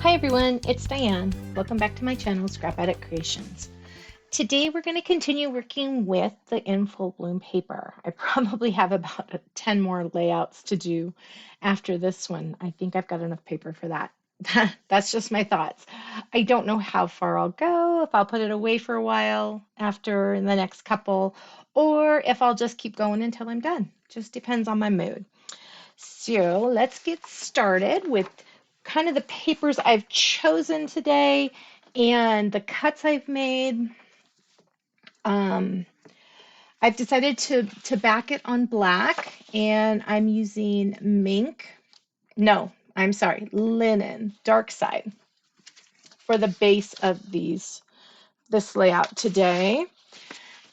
Hi everyone, it's Diane. Welcome back to my channel, Scrap Edit Creations. Today we're going to continue working with the In Full Bloom paper. I probably have about 10 more layouts to do after this one. I think I've got enough paper for that. That's just my thoughts. I don't know how far I'll go, if I'll put it away for a while after the next couple, or if I'll just keep going until I'm done. Just depends on my mood. So let's get started with kind of the papers I've chosen today and the cuts I've made. I've decided to back it on black, and I'm using Mink. No, I'm sorry, linen, dark side for the base of this layout today.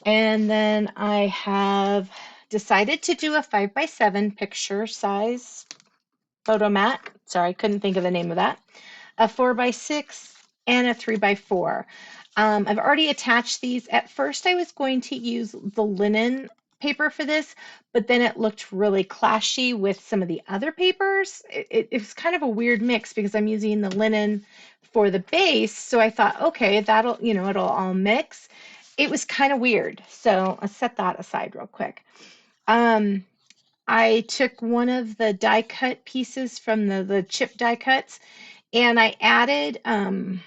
And then I have decided to do a 5x7 picture size photo mat. Sorry, I couldn't think of the name of that. A 4x6 and a 3x4. I've already attached these. At first, I was going to use the linen paper for this, but then it looked really clashy with some of the other papers. It was kind of a weird mix because I'm using the linen for the base. So I thought, okay, that'll, it'll all mix. It was kind of weird. So I'll set that aside real quick. I took one of the die cut pieces from the chip die cuts, and I added,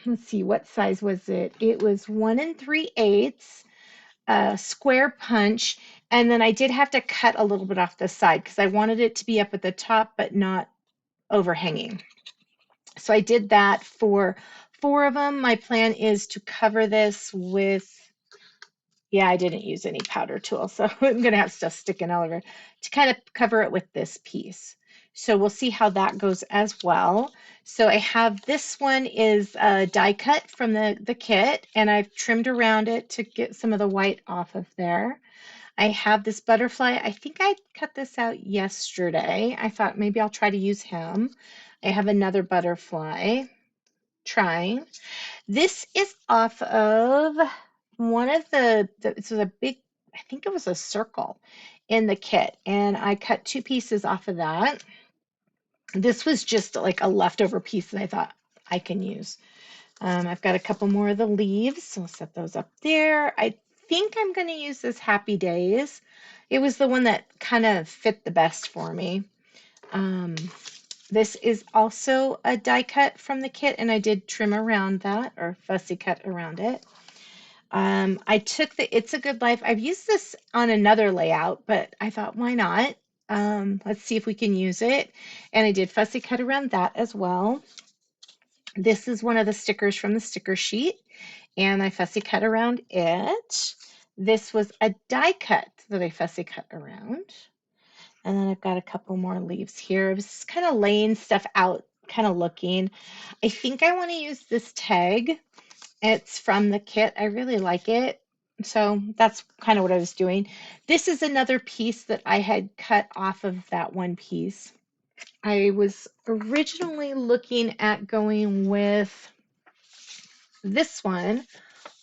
let's see, what size was it? It was 1 3/8 square punch. And then I did have to cut a little bit off the side because I wanted it to be up at the top, but not overhanging. So I did that for 4 of them. My plan is to cover this with, yeah, I didn't use any powder tool, so I'm going to have stuff sticking all over to kind of cover it with this piece. So we'll see how that goes as well. So I have this one is a die cut from the kit, and I've trimmed around it to get some of the white off of there. I have this butterfly. I think I cut this out yesterday. I thought maybe I'll try to use him. I have another butterfly trying. This is off of one of it's a big, I think it was a circle in the kit, and I cut 2 pieces off of that. This was just like a leftover piece that I thought I can use. I've got a couple more of the leaves, so I'll set those up there. I think I'm going to use this Happy Days. It was the one that kind of fit the best for me. This is also a die cut from the kit, and I did trim around that, or fussy cut around it. I took the It's a Good Life. I've used this on another layout, but I thought, why not? Let's see if we can use it. And I did fussy cut around that as well. This is one of the stickers from the sticker sheet, and I fussy cut around it. This was a die cut that I fussy cut around. And then I've got a couple more leaves here. I was kind of laying stuff out, kind of looking. I think I want to use this tag. It's from the kit. I really like it. So that's kind of what I was doing. This is another piece that I had cut off of that one piece. I was originally looking at going with this one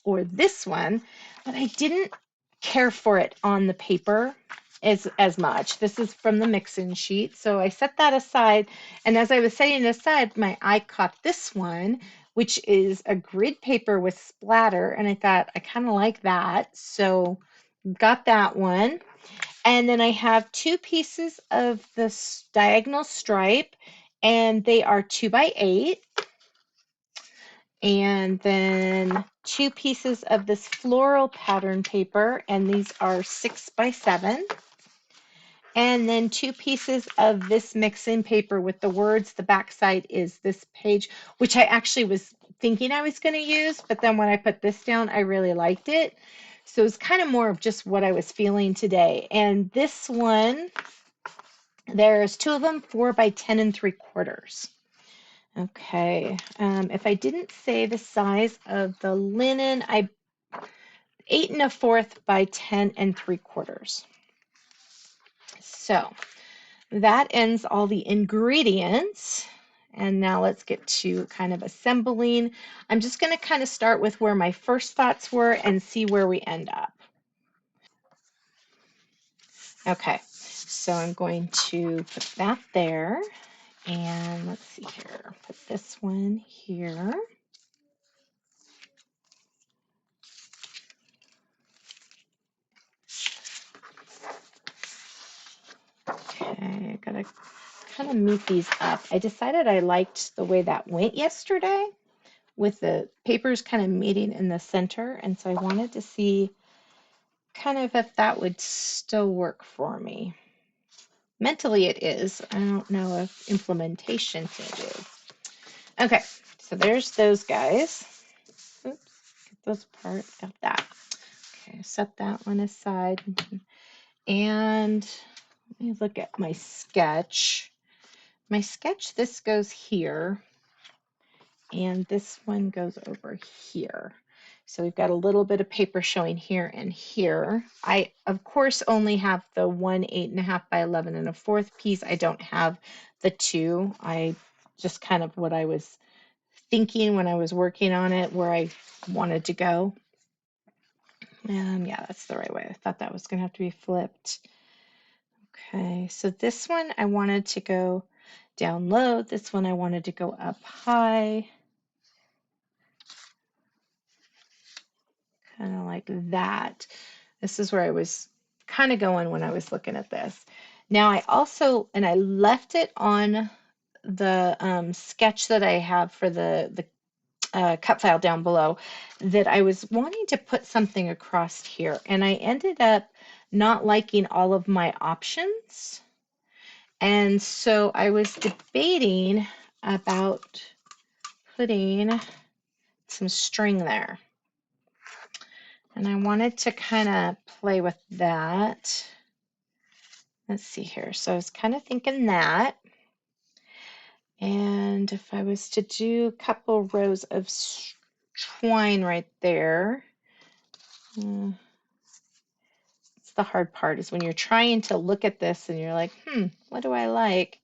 or this one, but I didn't care for it on the paper as much. This is from the mix-in sheet, so I set that aside, and as I was setting it aside, my eye caught this one, which is a grid paper with splatter, and I thought I kind of like that, so got that one. And then I have 2 pieces of this diagonal stripe, and they are 2x8. And then 2 pieces of this floral pattern paper, and these are 6x7. And then 2 pieces of this mix-in paper with the words. The back side is this page, which I actually was thinking I was going to use, but then when I put this down, I really liked it. So it's kind of more of just what I was feeling today. And this one, there's 2 of them, 4x10 3/4. Okay, if I didn't say the size of the linen, 8 1/4 by 10 3/4. So that ends all the ingredients. And now let's get to kind of assembling. I'm just going to kind of start with where my first thoughts were and see where we end up. Okay, so I'm going to put that there. And let's see here, put this one here. Okay, I gotta kind of meet these up. I decided I liked the way that went yesterday with the papers kind of meeting in the center, and so I wanted to see kind of if that would still work for me. Mentally it is. I don't know if implementation it is. Okay, so there's those guys. Oops, get this part, got that. Okay, set that one aside. And let me look at my sketch. My sketch, this goes here, and this one goes over here. So we've got a little bit of paper showing here and here. I, of course, only have the 1 8.5 by 11 1/4 piece. I don't have the 2. I just kind of what I was thinking when I was working on it, where I wanted to go. And yeah, that's the right way. I thought that was going to have to be flipped. Okay, so this one I wanted to go down low. This one I wanted to go up high. Kind of like that. This is where I was kind of going when I was looking at this. Now I also, and I left it on the sketch that I have for the cut file down below, that I was wanting to put something across here, and I ended up not liking all of my options. And so I was debating about putting some string there. And I wanted to kind of play with that. Let's see here. So I was kind of thinking that. And if I was to do a couple rows of twine right there, it's the hard part is when you're trying to look at this and you're like, what do I like?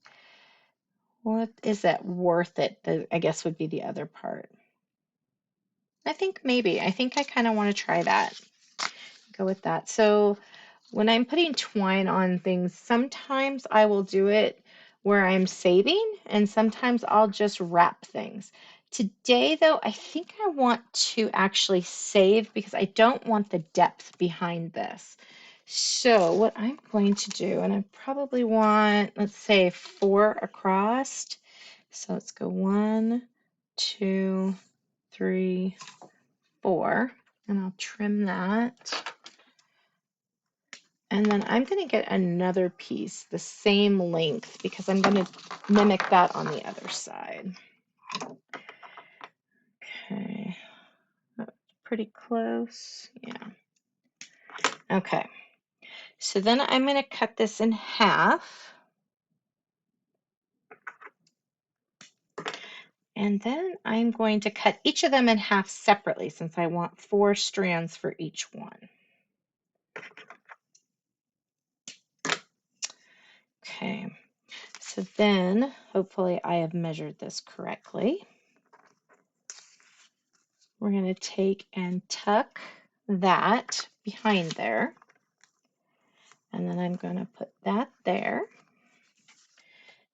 What is that worth it? I guess would be the other part. I think maybe. I think I kind of want to try that. Go with that. So when I'm putting twine on things, sometimes I will do it where I'm saving, and sometimes I'll just wrap things. Today, though, I think I want to actually save because I don't want the depth behind this. So what I'm going to do, and I probably want, let's say 4 across. So let's go 1, 2, 3, 4, and I'll trim that. And then I'm going to get another piece the same length because I'm going to mimic that on the other side. Okay, that's pretty close. Yeah. Okay, so then I'm going to cut this in half. And then I'm going to cut each of them in half separately since I want 4 strands for each one. Okay, so then hopefully I have measured this correctly. We're going to take and tuck that behind there. And then I'm going to put that there.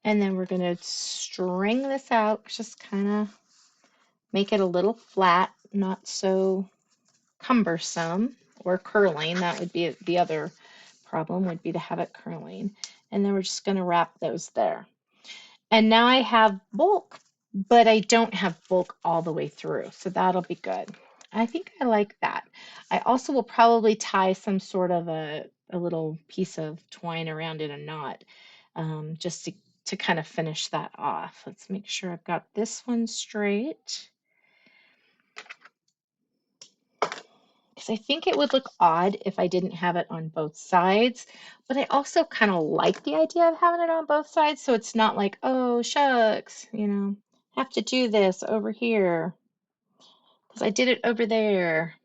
And then we're going to string this out, just kind of make it a little flat, not so cumbersome or curling. That would be the other problem, would be to have it curling. And then we're just going to wrap those there. And now I have bulk, but I don't have bulk all the way through, so that'll be good. I think I like that. I also will probably tie some sort of a little piece of twine around in a knot, just to kind of finish that off. Let's make sure I've got this one straight. Because I think it would look odd if I didn't have it on both sides, but I also kind of like the idea of having it on both sides, so it's not like, oh, shucks, have to do this over here because I did it over there.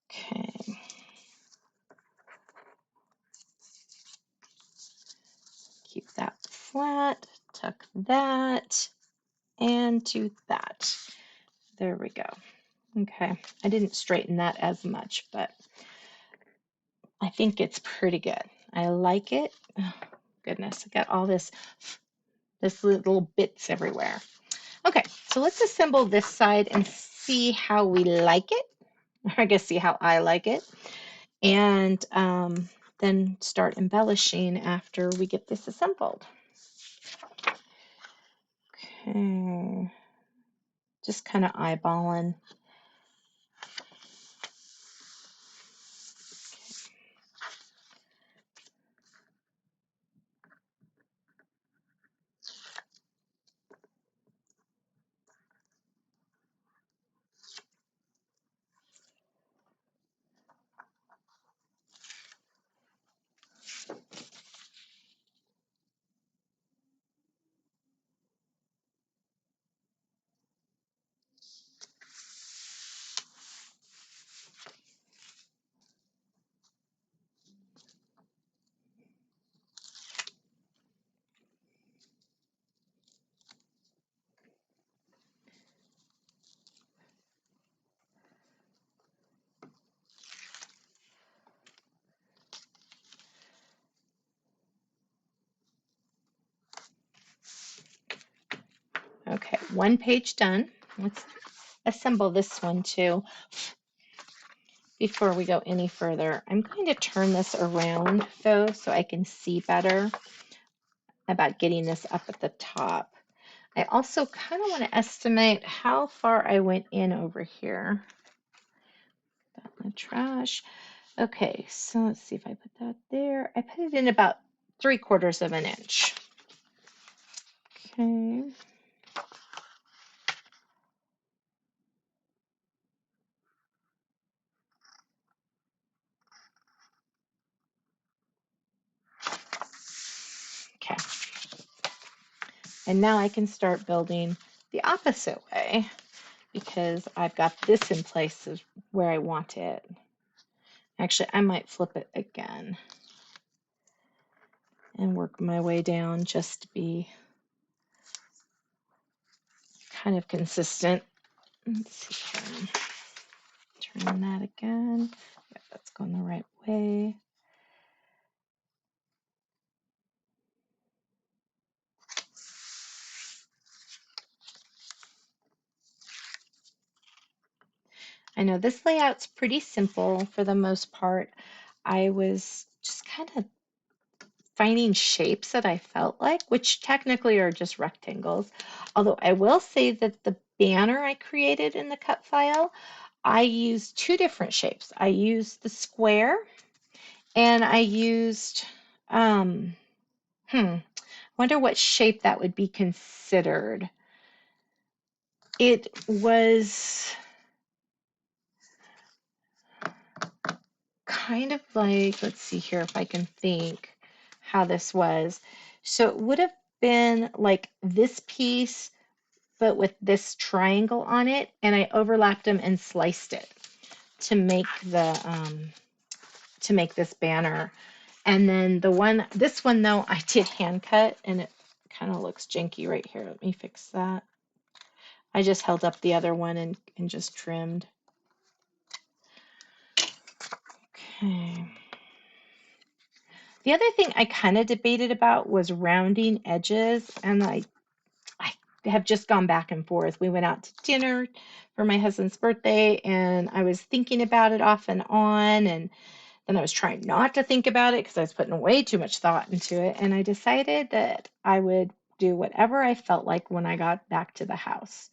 Okay. Keep that flat, tuck that, and do that. There we go. Okay, I didn't straighten that as much, but I think it's pretty good. I like it. goodness, I got all this little bits everywhere. Okay, so let's assemble this side and see how we like it. I guess see how I like it. And then start embellishing after we get this assembled. Okay, just kind of eyeballing. Okay, one page done. Let's assemble this one too. Before we go any further, I'm going to turn this around though so I can see better about getting this up at the top. I also kind of want to estimate how far I went in over here. That in the trash. Okay, so let's see if I put that there. I put it in about 3/4 of an inch. Okay. Okay. And now I can start building the opposite way because I've got this in place of where I want it. Actually, I might flip it again and work my way down just to be kind of consistent. Let's see here. Turn that again. Yep, that's going the right way. I know this layout's pretty simple for the most part. I was just kind of finding shapes that I felt like, which technically are just rectangles. Although I will say that the banner I created in the cut file, I used two different shapes. I used the square and I used, um, wonder what shape that would be considered. It was kind of like, let's see here if I can think how this was. So it would have been like this piece, but with this triangle on it, and I overlapped them and sliced it to make this banner. And then this one though, I did hand cut, and it kind of looks janky right here. Let me fix that. I just held up the other one and just trimmed. Okay. The other thing I kind of debated about was rounding edges, and I have just gone back and forth. We went out to dinner for my husband's birthday, and I was thinking about it off and on, and then I was trying not to think about it because I was putting way too much thought into it, and I decided that I would do whatever I felt like when I got back to the house.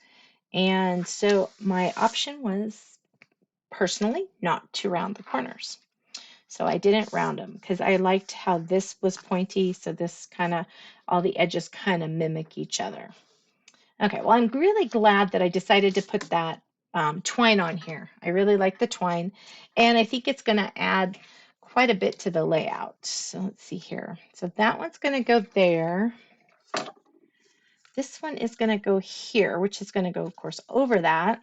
And so my option was personally not to round the corners. So I didn't round them because I liked how this was pointy. So this kind of, all the edges kind of mimic each other. Okay, well, I'm really glad that I decided to put that twine on here. I really like the twine, and I think it's going to add quite a bit to the layout. So let's see here. So that one's going to go there. This one is going to go here, which is going to go, of course, over that.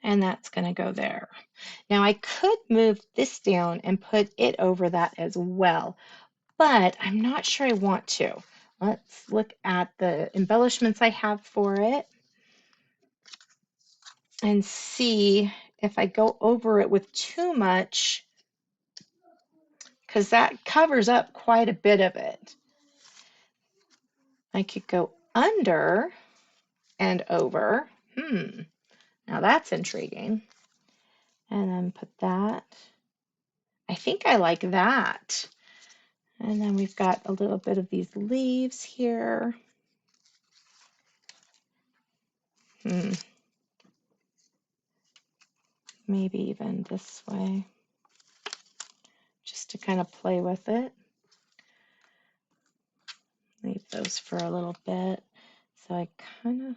And that's going to go there. Now I could move this down and put it over that as well, but I'm not sure I want to. Let's look at the embellishments I have for it and see if I go over it with too much, because that covers up quite a bit of it. I could go under and over. Now that's intriguing. And then put that. I think I like that. And then we've got a little bit of these leaves here. Maybe even this way, just to kind of play with it. Leave those for a little bit. So I kind of,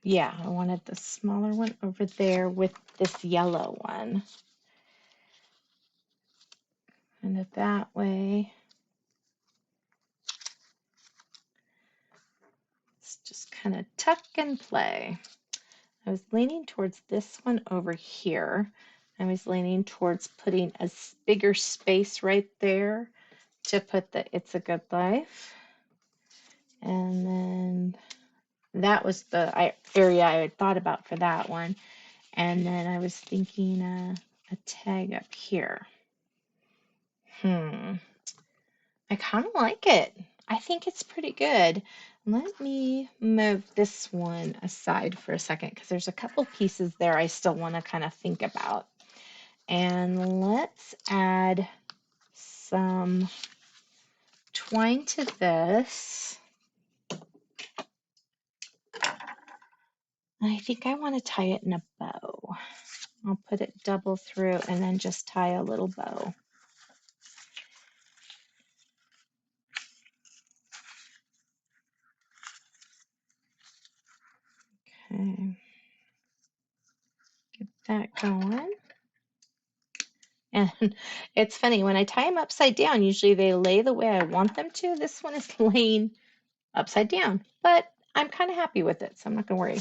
yeah, I wanted the smaller one over there with this yellow one. And it that way. Let's just kind of tuck and play. I was leaning towards this one over here. I was leaning towards putting a bigger space right there to put the It's a Good Life. And then that was the area I had thought about for that one. And then I was thinking a tag up here. I kind of like it. I think it's pretty good. Let me move this one aside for a second because there's a couple pieces there I still want to kind of think about. And let's add some twine to this. I think I want to tie it in a bow. I'll put it double through and then just tie a little bow. Okay. Get that going. And it's funny, when I tie them upside down, usually they lay the way I want them to. This one is laying upside down, but I'm kind of happy with it, so I'm not going to worry.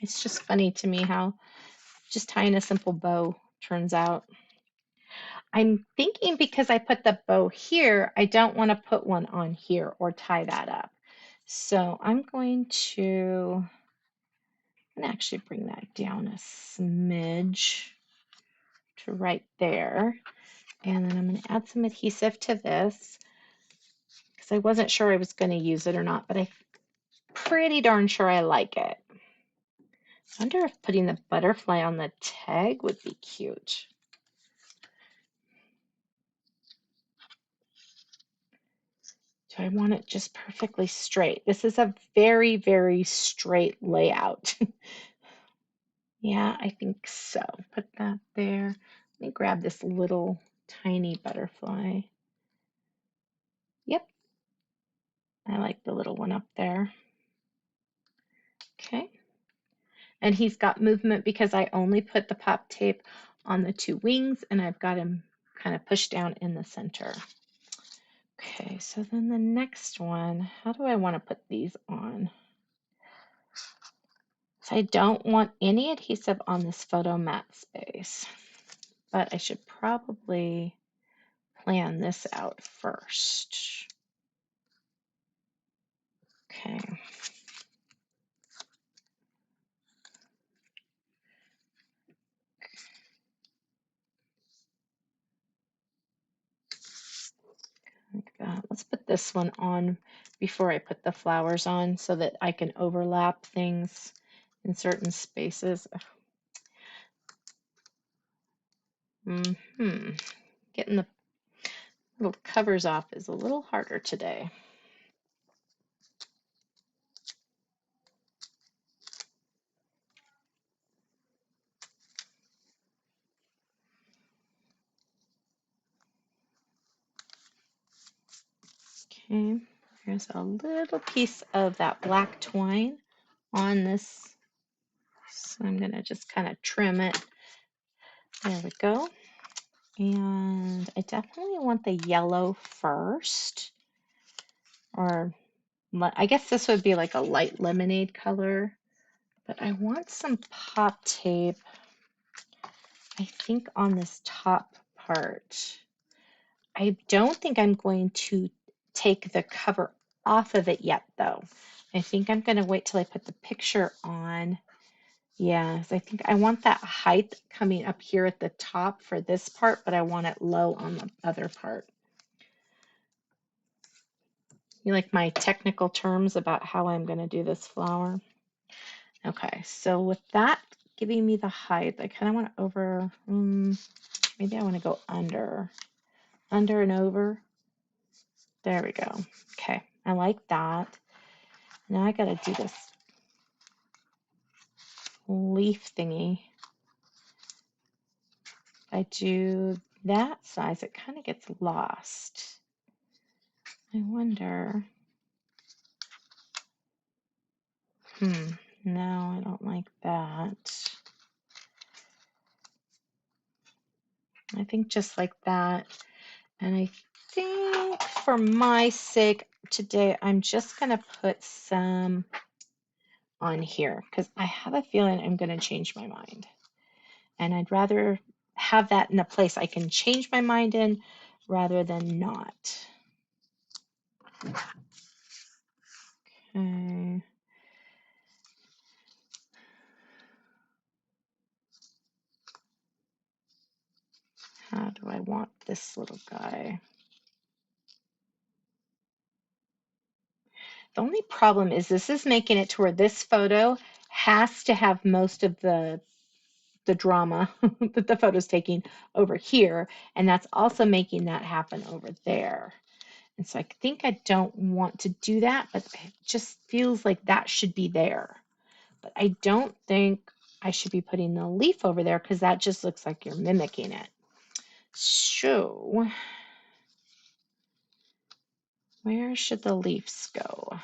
It's just funny to me how just tying a simple bow turns out. I'm thinking because I put the bow here, I don't want to put one on here or tie that up. So I'm going to actually bring that down a smidge to right there. And then I'm going to add some adhesive to this because I wasn't sure I was going to use it or not, but I'm pretty darn sure I like it. I wonder if putting the butterfly on the tag would be cute. Do I want it just perfectly straight? This is a very, very straight layout. Yeah, I think so. Put that there. Let me grab this little tiny butterfly. Yep, I like the little one up there. Okay. And he's got movement because I only put the pop tape on the two wings and I've got him kind of pushed down in the center. Okay, so then the next one, how do I want to put these on? So I don't want any adhesive on this photo mat space, but I should probably plan this out first. Okay. Like that. Let's put this one on before I put the flowers on so that I can overlap things in certain spaces. Getting the little covers off is a little harder today. Okay, there's a little piece of that black twine on this. So I'm gonna just kind of trim it. There we go. And I definitely want the yellow first. Or I guess this would be like a light lemonade color. But I want some pop tape, I think, on this top part. I don't think I'm going to take the cover off of it yet, though. I think I'm going to wait till I put the picture on. Yes, I think I want that height coming up here at the top for this part, but I want it low on the other part. You like my technical terms about how I'm going to do this flower? Okay, so with that giving me the height, I kind of want to over, maybe I want to go under and over. There we go. Okay, I like that. Now I got to do this leaf thingy. If I do that size, it kind of gets lost. I wonder. No, I don't like that. I think just like that. And I think for my sake today, I'm just going to put some on here because I have a feeling I'm going to change my mind. And I'd rather have that in a place I can change my mind in rather than not. Okay. How do I want this little guy? The only problem is this is making it to where this photo has to have most of the drama that the photo's taking over here, and that's also making that happen over there. And so I think I don't want to do that, but it just feels like that should be there. But I don't think I should be putting the leaf over there because that just looks like you're mimicking it. So where should the leaves go?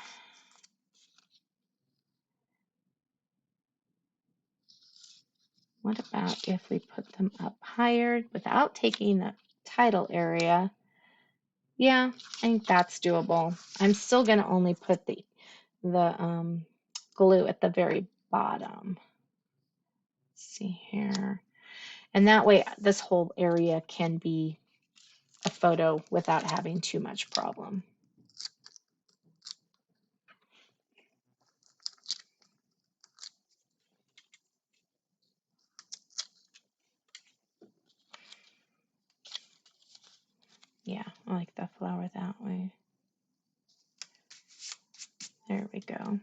What about if we put them up higher without taking the title area? Yeah, I think that's doable. I'm still going to only put the glue at the very bottom. Let's see here. And that way this whole area can be a photo without having too much problem. Yeah, I like the flower that way. There we go.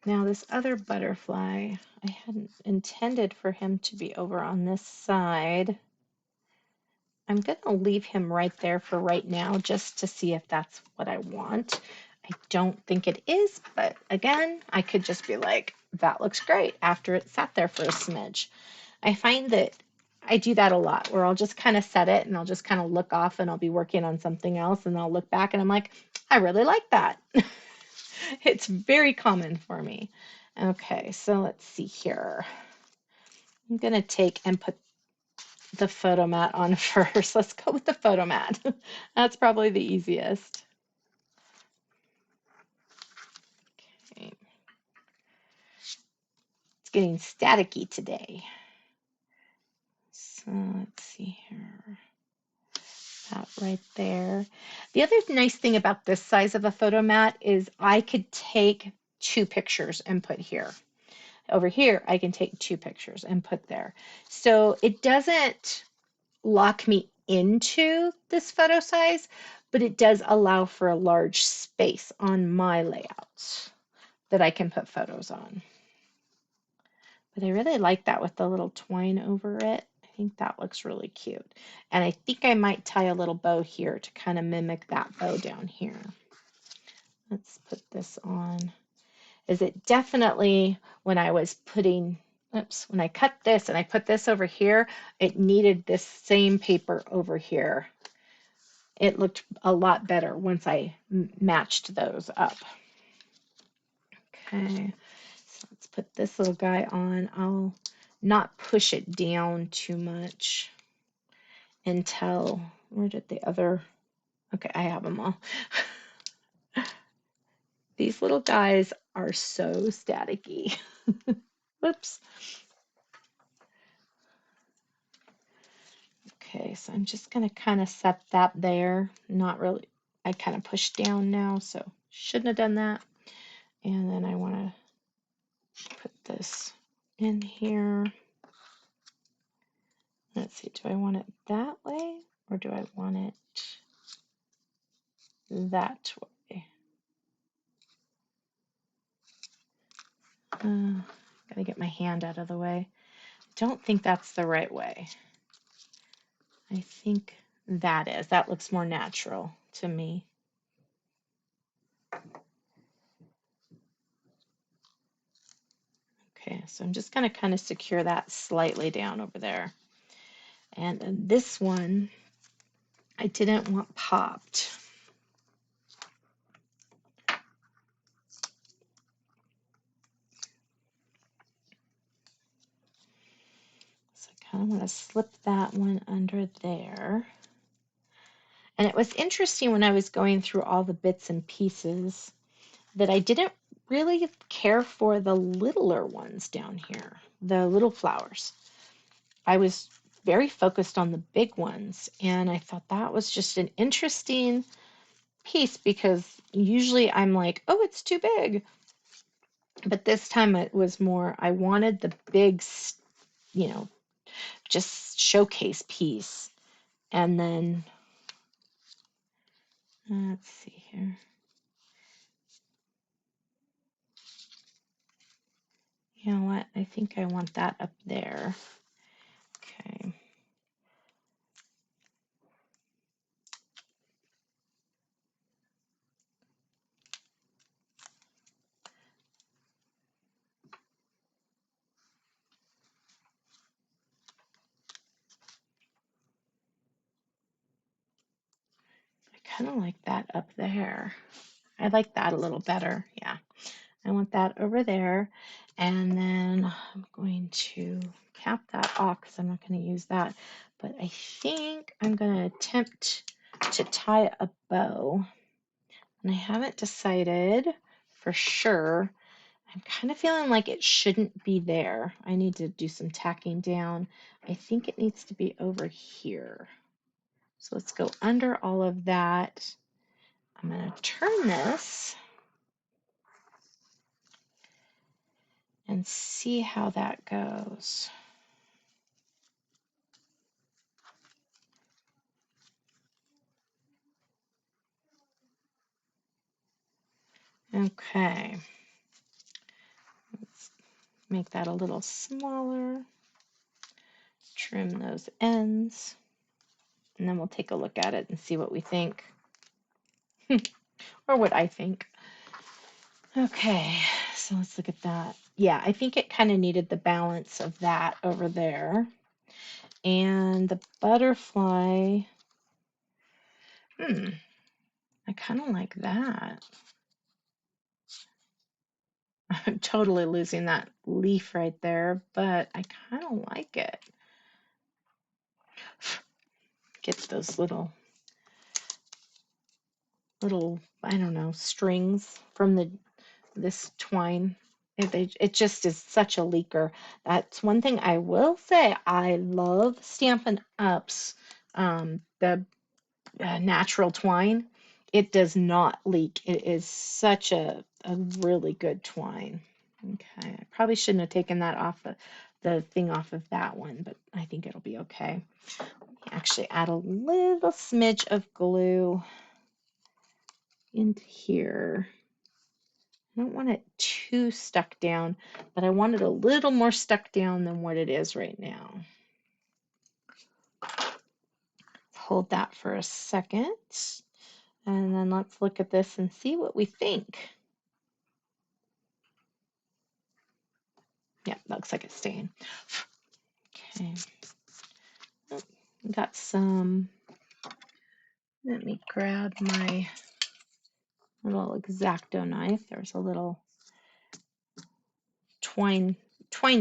Now this other butterfly, I hadn't intended for him to be over on this side. I'm going to leave him right there for right now just to see if that's what I want. I don't think it is, but again, I could just be like, that looks great after it sat there for a smidge. I find that I do that a lot where I'll just kind of set it and I'll just kind of look off and I'll be working on something else and I'll look back and I'm like, I really like that. It's very common for me. Okay, so let's see here. I'm going to take and put the photo mat on first. Let's go with the photo mat. That's probably the easiest. Okay. It's getting staticky today. So let's see here. That right there. The other nice thing about this size of a photo mat is I could take 2 pictures and put here. Over here, I can take 2 pictures and put there. So it doesn't lock me into this photo size, but it does allow for a large space on my layouts that I can put photos on. But I really like that with the little twine over it. I think that looks really cute. And I think I might tie a little bow here to kind of mimic that bow down here. Let's put this on. Is it definitely when I was putting, when I cut this and I put this over here, it needed this same paper over here. It looked a lot better once I matched those up. Okay, so let's put this little guy on. I'll not push it down too much until, where did the other, okay, I have them all. These little guys are so staticky. Whoops. Okay, so I'm just going to kind of set that there. Not really, I kind of pushed down now, so shouldn't have done that. And then I want to put this in here. Let's see, do I want it that way or do I want it that way? Gotta get my hand out of the way. Don't think that's the right way. I think that is. That looks more natural to me. Okay, so I'm just going to kind of secure that slightly down over there. And then this one, I didn't want popped. So I kind of want to slip that one under there. And it was interesting when I was going through all the bits and pieces that I didn't really care for the littler ones down here, the little flowers. I was very focused on the big ones, and I thought that was just an interesting piece because usually I'm like, oh, it's too big. But this time it was more, I wanted the big, you know, just showcase piece. And then, let's see here. You know what? I think I want that up there. Okay. I kind of like that up there. I like that a little better. Yeah. I want that over there. And then I'm going to cap that off because I'm not going to use that. But I think I'm going to attempt to tie a bow. And I haven't decided for sure. I'm kind of feeling like it shouldn't be there. I need to do some tacking down. I think it needs to be over here. So let's go under all of that. I'm going to turn this and see how that goes. Okay. Let's make that a little smaller. Trim those ends. And then we'll take a look at it and see what we think. Or what I think. Okay, so let's look at that. Yeah, I think it kind of needed the balance of that over there. And the butterfly, I kind of like that. I'm totally losing that leaf right there, but I kind of like it. Get those little, I don't know, strings from this twine. It just is such a leaker. That's one thing I will say. I love Stampin' Up's the natural twine. It does not leak. It is such a really good twine. Okay, I probably shouldn't have taken that off the thing off of that one, but I think it'll be okay. Actually add a little smidge of glue into here. I don't want it too stuck down, but I want it a little more stuck down than what it is right now. Hold that for a second, and then let's look at this and see what we think. Yeah, looks like it's staying. Okay. Oh, got some. Let me grab my little X-Acto knife. There's a little twine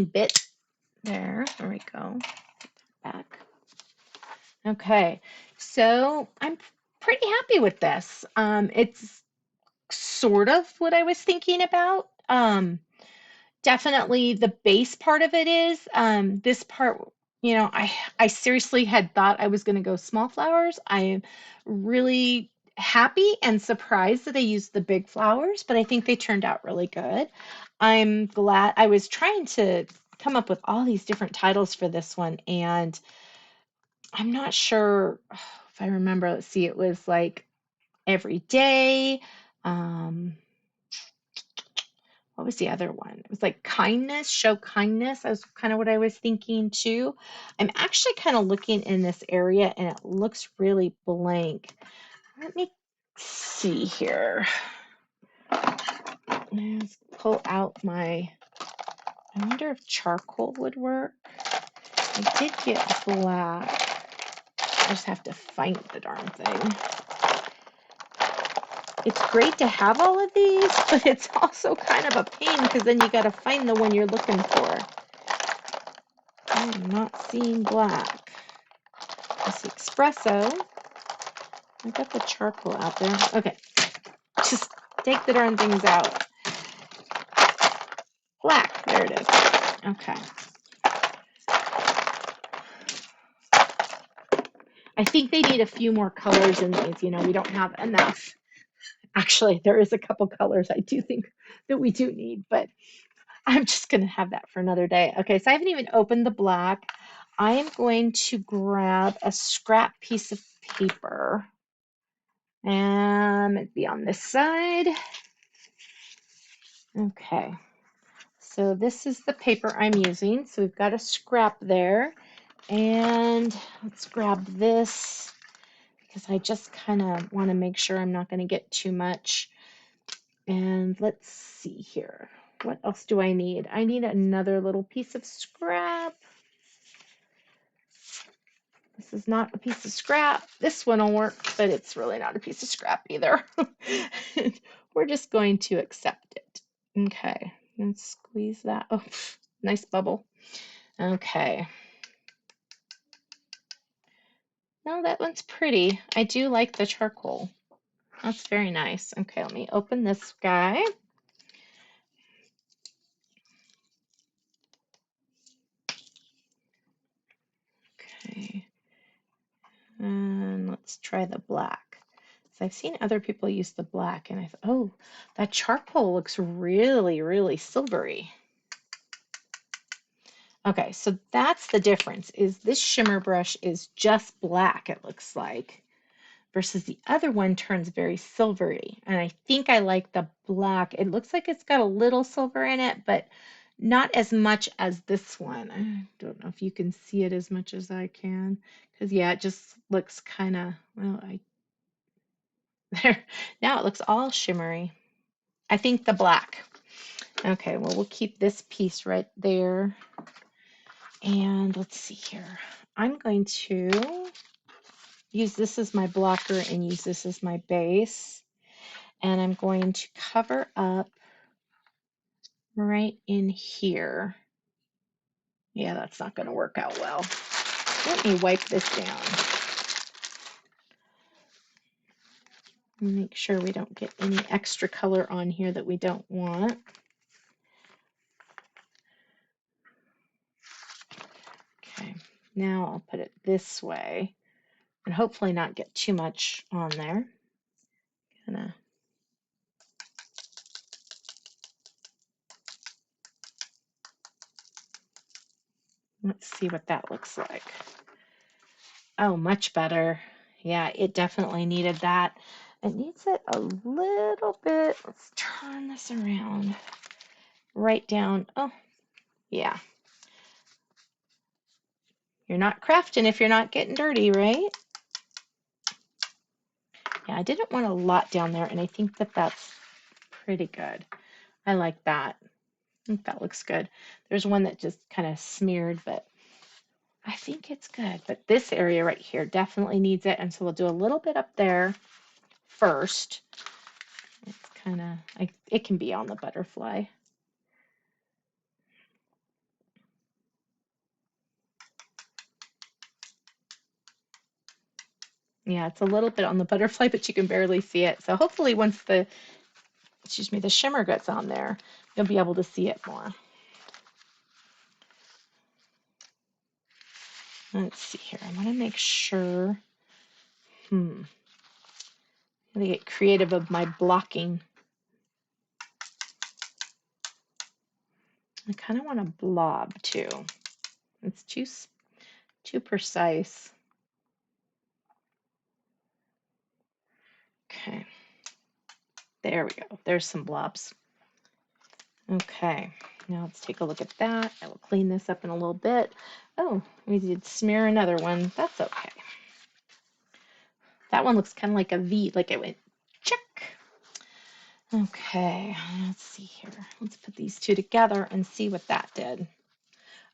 bit there. There we go. Back. Okay, so I'm pretty happy with this. It's sort of what I was thinking about. Definitely the base part of it is. This part, I seriously had thought I was going to go small flowers. I am really happy and surprised that I used the big flowers, but I think they turned out really good. I'm glad. I was trying to come up with all these different titles for this one, and I'm not sure if I remember. Let's see, it was like every day. Um, what was the other one? It was like kindness, show kindness. That was kind of what I was thinking too. I'm actually kind of looking in this area and it looks really blank. Let me see here. Let's pull out my, I wonder if charcoal would work. I did get black. I just have to find the darn thing. It's great to have all of these, but it's also kind of a pain because then you got to find the one you're looking for. I'm not seeing black. I see espresso. I got the charcoal out there. Okay, just take the darn things out. Black, there it is. Okay. I think they need a few more colors in these. You know, we don't have enough. Actually, there is a couple colors I do think that we do need, but I'm just going to have that for another day. Okay, so I haven't even opened the black. I am going to grab a scrap piece of paper and it'd be on this side. Okay, so this is the paper I'm using. So we've got a scrap there. And let's grab this because I just kind of want to make sure I'm not going to get too much. And let's see here. What else do I need? I need another little piece of scrap. This is not a piece of scrap. This one will work, but it's really not a piece of scrap either. We're just going to accept it. Okay, and squeeze that. Oh, nice bubble. Okay. No, that one's pretty. I do like the charcoal. That's very nice. Okay, let me open this guy. Okay. And let's try the black. So I've seen other people use the black and I thought, oh, that charcoal looks really, really silvery. Okay, so that's the difference is this shimmer brush is just black, it looks like, versus the other one turns very silvery. And I think I like the black. It looks like it's got a little silver in it, but not as much as this one. I don't know if you can see it as much as I can, because yeah, it just looks kind of, well, there, now it looks all shimmery. I think the black. Okay, well, we'll keep this piece right there. And let's see here. I'm going to use this as my blocker and use this as my base. And I'm going to cover up right in here. Yeah, that's not going to work out well. Let me wipe this down. Make sure we don't get any extra color on here that we don't want. Okay, now I'll put it this way and hopefully not get too much on there. Gonna let's see what that looks like. Oh, much better. Yeah, it definitely needed that. It needs it a little bit. Let's turn this around. Right down. Oh, yeah. You're not crafting if you're not getting dirty, right? Yeah, I didn't want a lot down there, and I think that that's pretty good. I like that. I think that looks good. There's one that just kind of smeared, but I think it's good. But this area right here definitely needs it, and so we'll do a little bit up there first. It's kind of like it can be on the butterfly. Yeah, it's a little bit on the butterfly, but you can barely see it. So hopefully once the, excuse me, the shimmer gets on there, you'll be able to see it more. Let's see here. I want to make sure. I'm going to get creative of my blocking. I kind of want a blob too. It's too precise. Okay. There we go. There's some blobs. Okay, now let's take a look at that. I will clean this up in a little bit. Oh, we did smear another one. That's okay. That one looks kind of like a V, like it went check. Okay, let's see here. Let's put these two together and see what that did.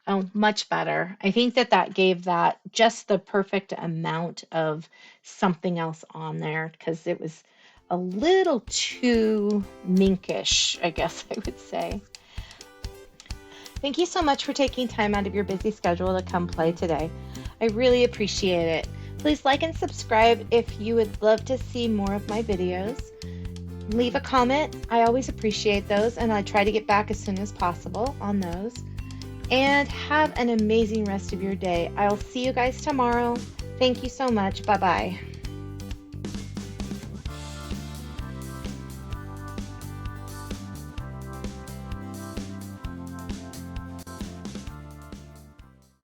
Oh, much better. I think that that gave that just the perfect amount of something else on there because it was a little too minkish, I guess I would say. Thank you so much for taking time out of your busy schedule to come play today. I really appreciate it. Please like and subscribe if you would love to see more of my videos. Leave a comment. I always appreciate those, and I try to get back as soon as possible on those. And have an amazing rest of your day. I'll see you guys tomorrow. Thank you so much. Bye-bye.